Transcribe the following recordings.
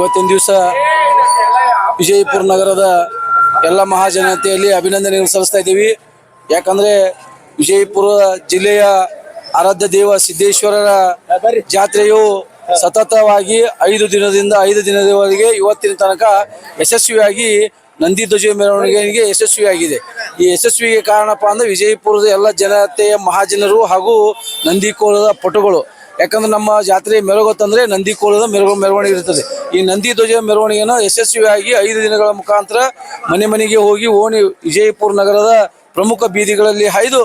ಇವತ್ತಿನ ದಿವಸ ವಿಜಯಪುರ ನಗರದ ಎಲ್ಲ ಮಹಾಜನತೆಯಲ್ಲಿ ಅಭಿನಂದನೆ ಸಲ್ಲಿಸ್ತಾ ಇದ್ದೀವಿ. ಯಾಕಂದ್ರೆ ವಿಜಯಪುರ ಜಿಲ್ಲೆಯ ಆರಾಧ್ಯ ದೇವ ಸಿದ್ದೇಶ್ವರರ ಜಾತ್ರೆಯು ಸತತವಾಗಿ 5 ದಿನದವರೆಗೆ ಇವತ್ತಿನ ತನಕ ಯಶಸ್ವಿಯಾಗಿ ನಂದಿ ಧ್ವಜ ಮೆರವಣಿಗೆಗೆ ಯಶಸ್ವಿಯಾಗಿದೆ. ಈ ಯಶಸ್ವಿಗೆ ಕಾರಣಪ್ಪ ಅಂದ್ರೆ ವಿಜಯಪುರದ ಎಲ್ಲ ಜನತೆಯ ಮಹಾಜನರು ಹಾಗೂ ನಂದಿಕೋಲದ ಪಟುಗಳು. ಯಾಕಂದ್ರೆ ನಮ್ಮ ಜಾತ್ರೆ ಮೆರಗುತ್ತಂದ್ರೆ ನಂದಿಕೋಲದ ಮೆರವಣಿಗೆ ಇರ್ತದೆ. ಈ ನಂದಿ ಧ್ವಜ ಮೆರವಣಿಗೆಯನ್ನು ಯಶಸ್ವಿಯಾಗಿ 5 ದಿನಗಳ ಮುಖಾಂತರ ಮನೆ ಮನೆಗೆ ಹೋಗಿ ಓಣಿ ವಿಜಯಪುರ ನಗರದ ಪ್ರಮುಖ ಬೀದಿಗಳಲ್ಲಿ ಹಾಯ್ದು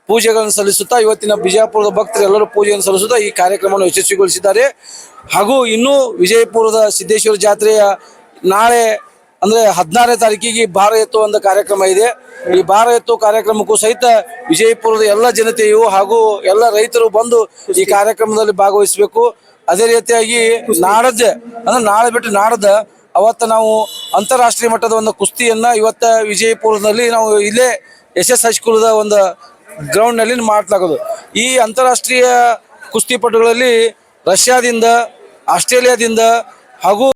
ಪೂಜೆಗಳನ್ನು ಸಲ್ಲಿಸುತ್ತಾ ಇವತ್ತಿನ ಬಿಜಾಪುರದ ಭಕ್ತರು ಎಲ್ಲರೂ ಪೂಜೆಯನ್ನು ಸಲ್ಲಿಸುತ್ತಾ ಈ ಕಾರ್ಯಕ್ರಮವನ್ನು ಯಶಸ್ವಿಗೊಳಿಸಿದ್ದಾರೆ. ಹಾಗೂ ಇನ್ನೂ ವಿಜಯಪುರದ ಸಿದ್ದೇಶ್ವರ ಜಾತ್ರೆಯ ನಾಳೆ ಅಂದ್ರೆ 16ನೇ ತಾರೀಕಿಗೆ ಭಾರ ಎತ್ತುವಂತ ಕಾರ್ಯಕ್ರಮ ಇದೆ. ಈ ಭಾರ ಎತ್ತುವ ಕಾರ್ಯಕ್ರಮಕ್ಕೂ ಸಹಿತ ವಿಜಯಪುರದ ಎಲ್ಲ ಜನತೆಯು ಹಾಗೂ ಎಲ್ಲ ರೈತರು ಬಂದು ಈ ಕಾರ್ಯಕ್ರಮದಲ್ಲಿ ಭಾಗವಹಿಸಬೇಕು. ಅದೇ ರೀತಿಯಾಗಿ ನಾಳೆ ಬಿಟ್ಟು ನಾಡದ ಅವತ್ತ ನಾವು ಅಂತಾರಾಷ್ಟ್ರೀಯ ಮಟ್ಟದ ಒಂದು ಕುಸ್ತಿಯನ್ನ ಇವತ್ತ ವಿಜಯಪುರದಲ್ಲಿ ನಾವು ಇಲ್ಲೇ SS ಹೈಸ್ಕೂಲದ ಒಂದು ಗ್ರೌಂಡ್ ನಲ್ಲಿ ಮಾಡ್ಲಾಗೋದು. ಈ ಅಂತಾರಾಷ್ಟ್ರೀಯ ಕುಸ್ತಿಪಟುಗಳಲ್ಲಿ ರಷ್ಯಾದಿಂದ, ಆಸ್ಟ್ರೇಲಿಯಾದಿಂದ ಹಾಗೂ